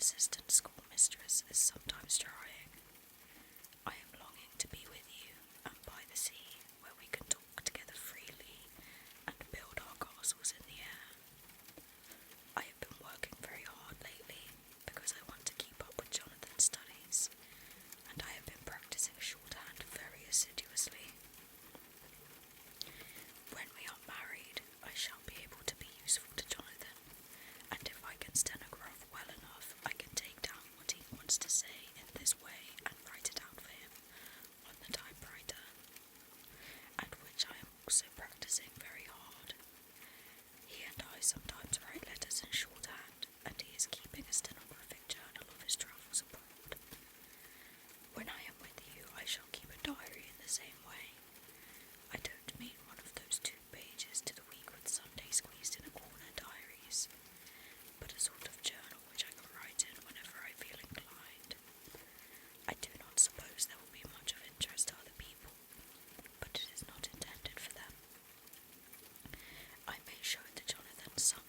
assistant schoolmistress is sometimes trying. I am longing to be with you and by the sea, where we can talk together freely and build our castles in the air. I have been working very hard lately because I want to keep up with Jonathan's studies, and I have been practicing shorthand very assiduously. When we are married, I shall be able to be useful to Jonathan, and if I can stenograph well enough, I can take down what he wants to say in this way and write it out for him on the typewriter, at which I am also practicing very hard. He and I sometimes write letters in shorthand, and he is keeping a stenographic journal of his travels abroad. When I am with you, I shall keep a diary in the same way. I don't mean one of those 2 pages to the week with Sunday squeezed in a corner diaries, but a sort of journal which I can write in whenever I feel inclined. I do not suppose there will be much of interest to other people, but it is not intended for them. I may show it to Jonathan some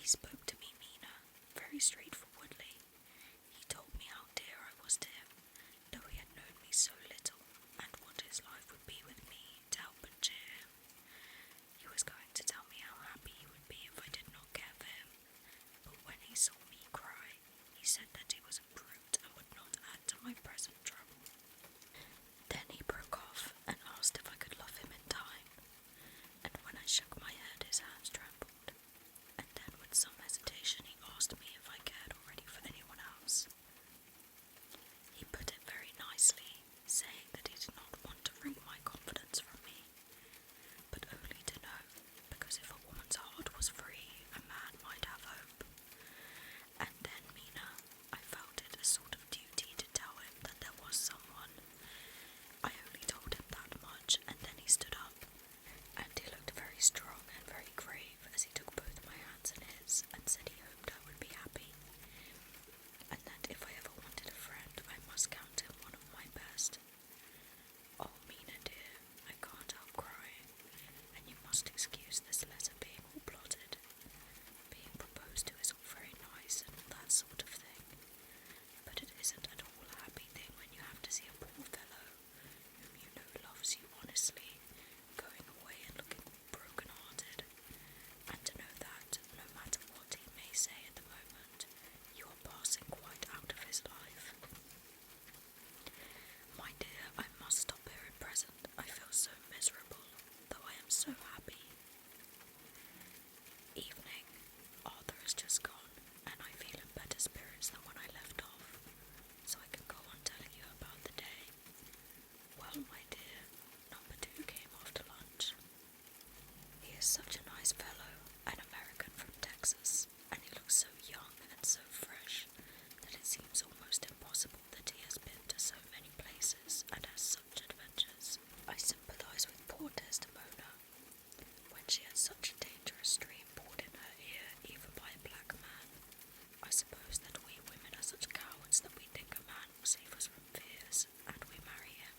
spoke to me, Mina, very straightforwardly. He told me how dear I was to him, though he had known me so little, and what his life would be with me to help and cheer him. He was going to tell me how happy he would be if I did not care for him, but when he saw me cry, he said that he was a brute and would not add to my present trouble. Then he broke off and asked if I could love him in time, and when I shook my head his hands trembled, and then with some hesitation he asked me if I cared already for anyone else. He put it very nicely, saying that he did not want to wring my confidence from me, but only to know, because if a woman's heart was free, a man might have hope. And then, Mina, I felt it a sort of duty to tell him that there was someone. I only told him that much, and then he stood up, and he looked very strong and very grave as he took both my hands in his, and said he hoped I would be happy, and that if I ever wanted a friend, I must count him one of my best. Oh, Mina dear, I can't help crying, and you must excuse this letter being all blotted. Being proposed to is all very nice and all that sort of thing, but it isn't at all a happy thing when you have to see a poor fellow, whom you know loves you honestly, going away and looking broken-hearted, and to know that, no matter what he may say at the moment, you are passing quite out of his life. My dear, I must stop here at present. I feel so miserable, though I am so happy. Evening. Arthur has just gone, and I feel in better spirits than when I left off, so I can go on telling you about the day. Well, my dear, number 2 came after lunch. He is such a nice fellow, an American from Texas, and he looks so young and so fresh that it seems almost impossible that he has been to so many places and has such adventures. I sympathize with poor Desdemona, when she had such a dangerous stream poured in her ear even by a black man. I suppose that we women are such cowards that we think a man will save us from fears, and we marry him.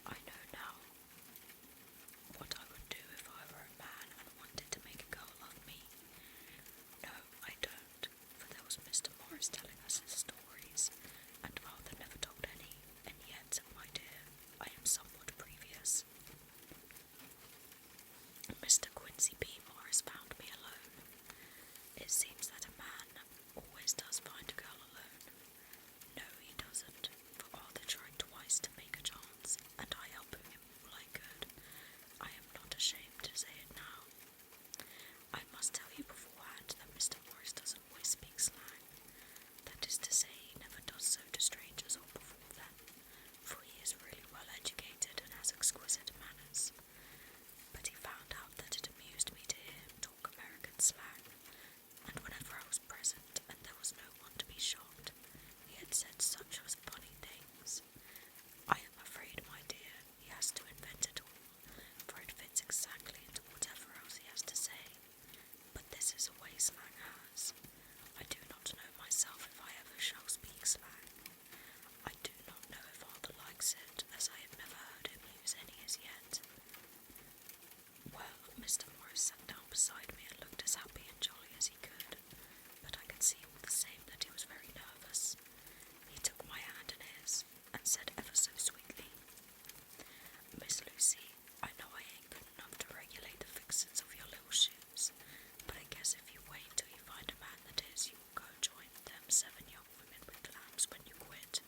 I know now what I would do if I were a man and wanted to make a girl love me. No, I don't, for there was Mr. Morris telling us his stories, and Arthur never told any, and yet, my dear, I am somewhat previous. Mr. Quincy B. Morris found me alone. It seems that a man always does find a girl alone. No, he doesn't, for Arthur tried twice to make a chance, and I helped him all I could. I am not ashamed to say it now. I must tell you beforehand that Mr. Morris doesn't always speak slang. That is to say, he never does so to strangers or before them, for he is really well educated and has exquisite manners. But he found out that it amused me to hear him talk American slang, and whenever I was present and there was no one to be shocked, he had said such funny things. I am afraid, my dear, he has to invent it all, for it fits exactly into whatever else he has to say. But this is a way slang has. I do not know myself if I ever shall speak slang. I do not know if Arthur likes it, as I have never heard him use any as yet. Well, Mr. Morris sat down beside me and looked as happy and jolly as he could, but I could see all the same that he was very nervous. He took my hand in his, and said ever so sweetly, Miss Lucy, I know I ain't good enough to regulate the fixings of your little shoes, but I guess if you wait till you find a man that is, you will go join them 7 young women with lamps when you quit.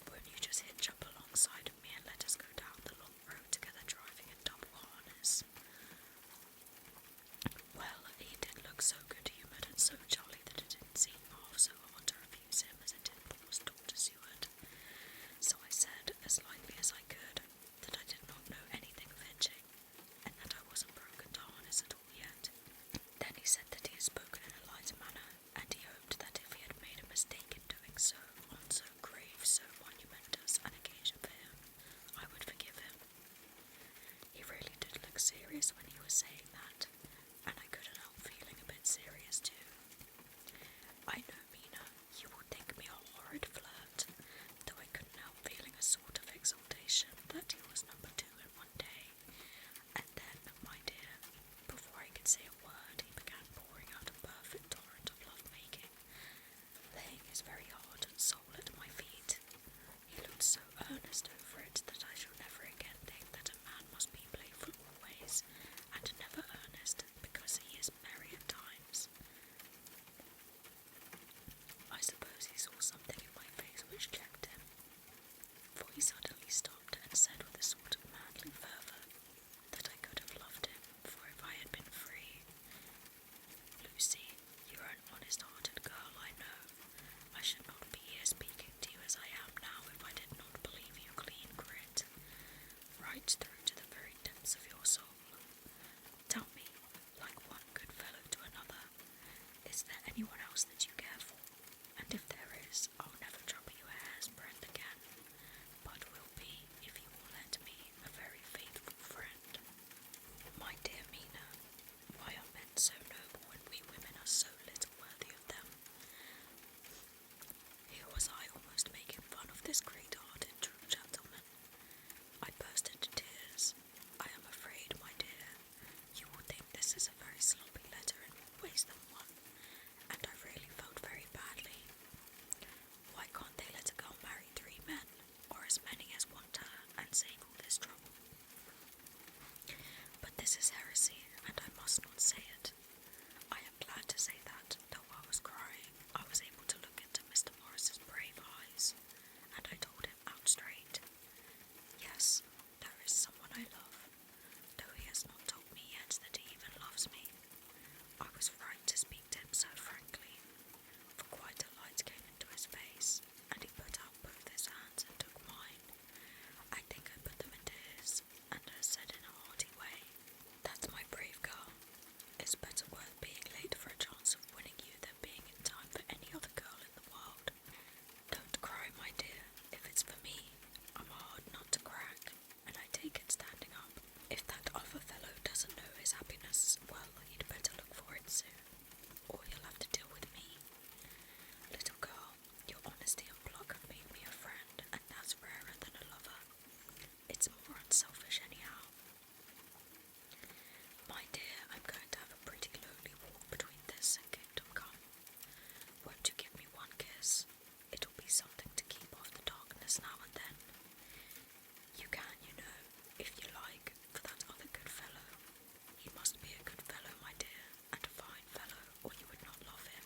Won't you just hitch up alongside of me and let us go down the long road together driving in double harness? Well, he did look so good-humoured and so jolly that it didn't seem half so hard to refuse him as it did poor Dr. Seward. So I said, Yes, there is someone I love, though he has not told me yet that he even loves me. I was right to speak to him so frankly, for quite a light came into his face, and he put out both his hands and took mine. I think I put them into his, and I said in a hearty way, "That's my brave girl. It's better worth being late for a chance of winning you than being in time for any other girl in the world. Don't cry, my dear. If it's for me, I'm a hard nut to crack, and I take it standing up. If that other fellow doesn't know his happiness, well, he'd better look for it soon, or he'll have to deal with me. Little girl, your honesty and pluck have made me a friend, and that's rarer than a lover. It's more unselfish anyhow. My dear, I'm going to have a pretty lonely walk between this and Kingdom Come. Won't you give me one kiss? It'll be something to keep off the darkness now and then. You can, you know, if you like, for that other good fellow. He must be a good fellow, my dear, and a fine fellow, or you would not love him.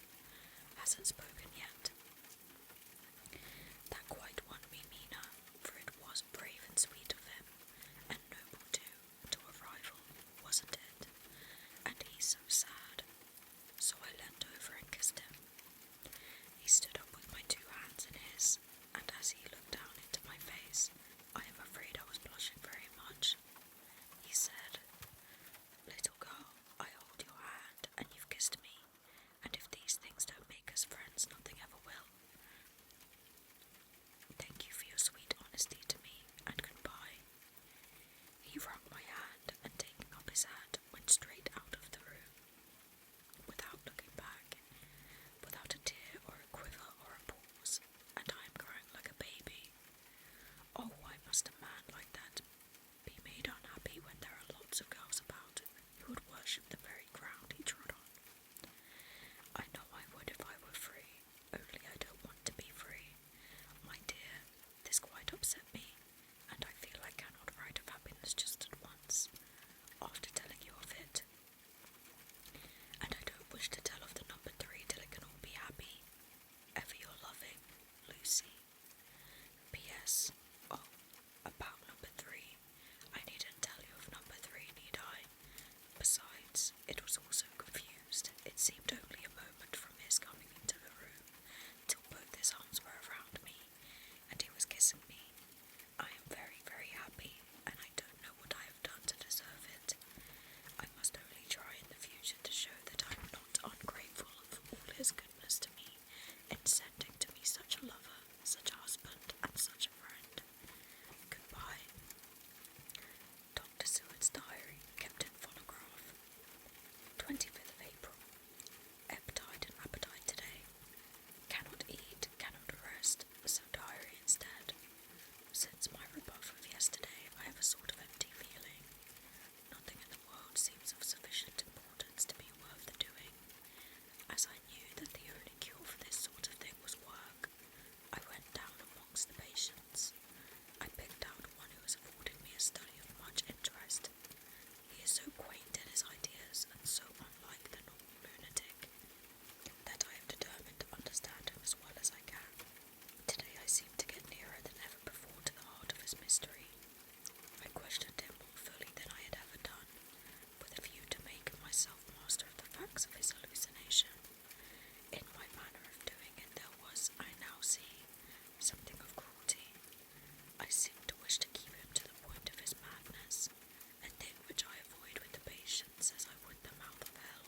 Hasn't spoken yet." That quite won me, Mina, for it was brave and sweet of him, and noble too, to a rival, wasn't it? And he so sad. So I leant over and kissed him. He stood up with my two hands in his, and as he looked down into my face, I am afraid I was blushing very much. He said, "Little girl, I hold your hand, and you've kissed me, and if these things don't make us friends, nothing ever will. Thank you for your sweet honesty to me, and goodbye." He wrung my hand, and taking up his hat, went straight out of the room, without looking back, without a tear or a quiver or a pause, and I am crying like a baby. Oh, why must a man like that be made unhappy when there are lots of girls about who would worship the very ground he trod on? I know I would if I were free, only I don't want to be free. My dear, this quite upset me, and I feel I cannot write of happiness just at once, after telling you of it. And I don't wish to tell of the number 3 till it can all be happy. Ever your loving, Lucy. P.S. Oh, about number 3. I needn't tell you of number 3, need I? Besides, it was all so confused. It seemed only a moment from his coming into the room till both his arms were around me, and he was kissing me. I am very, very happy, and I don't know what I have done to deserve it. I must only try in the future to show that I am not ungrateful for all his goodness to me in sending to me such a lover, such a husband, and such a friend. Goodbye. Dr. Seward's diary, kept in phonograph. 25th of April. Appetite and appetite today. Cannot eat, cannot rest, so diary instead. Since my rebuff of yesterday, I have a sort of empty feeling. Nothing in the world seems of sufficient importance to be worth the doing. As I knew that the only cure for this sort of thing was work, I went down amongst the patients. I picked out one who has afforded me a study of much interest. He is so quaint in his ideas and so unlike the normal lunatic that I have determined to understand him as well as I can. Today I seem to get nearer than ever before to the heart of his mystery. I questioned him more fully than I had ever done, with a view to make myself master of the facts of his hallucination. In my manner of doing it there was, I now see, something of cruelty. I seemed to wish to keep him to the point of his madness, a thing which I avoid with the patients as I would the mouth of hell.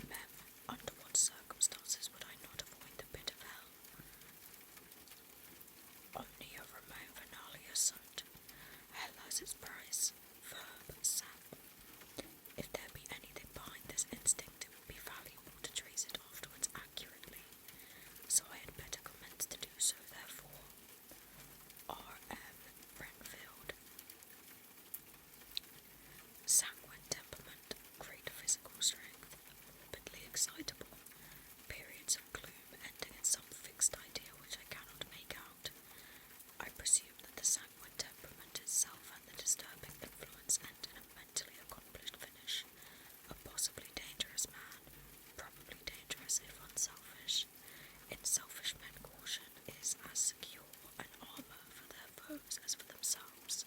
Mem, under what circumstances would I not avoid the pit of hell? Omnia Remo Venalia sunt. Hell has its price. Verb, sap. If there be anything behind this instinct, it would be valuable to trace it afterwards accurately, so I had better commence to do so, therefore. R.M. Renfield. Sanguine temperament, great physical strength, morbidly excitable, periods of gloom ending in some fixed idea which I cannot make out. I presume that the sanguine temperament itself and the disturbing influence end in a mentally accomplished finish. A possibly dangerous man, probably dangerous if unselfish. In selfish men caution is as secure an armour for their foes as for themselves. themselves.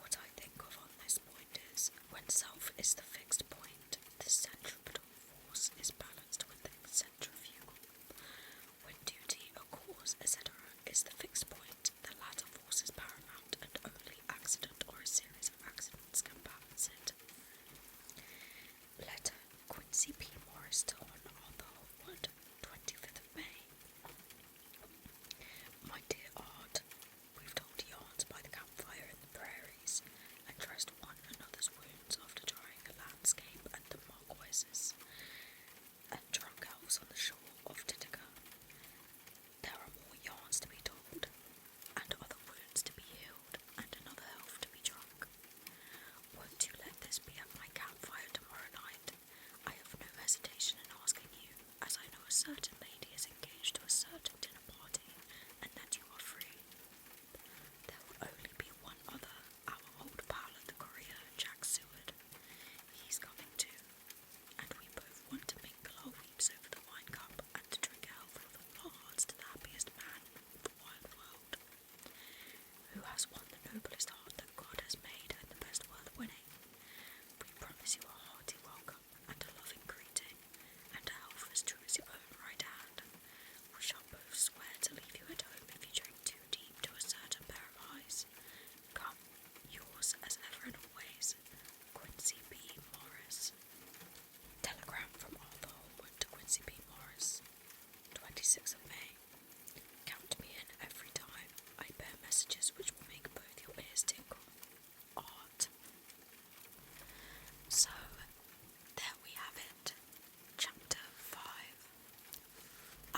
What I think of on this point is, when self is the fixed point, the centripetal force is balanced with the centrifugal. When duty, a cause, etc. is the fixed point, the latter force is paramount, and only accident or a series of accidents can balance it. Letter Quincy P. Morris to Hon Arthur Hopwood, 25th of May. My dear Art, we've told yarns by the campfire in the prairies, and dressed one another's wounds after drying a landscape at the Marquesas, and drunk elves on the shore of Titicaca. There are more yarns to be told, and other wounds to be healed, and another health to be drunk. Won't you let this be at my campfire tomorrow night? I have no hesitation in asking you, as I know a certain lady is engaged to a certain dinner party, and that you are free. There will only be one other, our old pal at the Courier, Jack Seward. He's coming too, and we both want to mingle our weeps over the wine cup, and to drink a health of our hearts to the happiest man in the wide world, who has won the noblest heart that God has made, and the best worth winning. We promise you a hearty welcome, and a loving greeting, and a health as true as your own right hand. We shall both swear to leave you at home if you drink too deep to a certain pair of eyes. Come, yours as ever and always, Quincy B. Morris. Telegram from Arthur Hopwood to Quincy B. Morris, 26th of May. Count me in every time. I bear messages which will make both your ears tingle. Art. So, there we have it. Chapter 5.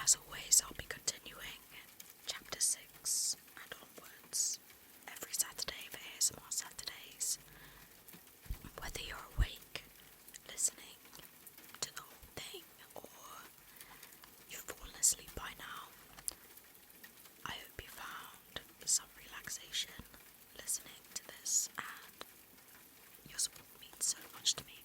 As always, I'll be continuing Chapter 6 and onwards every Saturday for ASMR Saturdays. Whether you're awake, listening to the whole thing, or you've fallen asleep by now, I hope you found some relaxation listening to this, and your support means so much to me.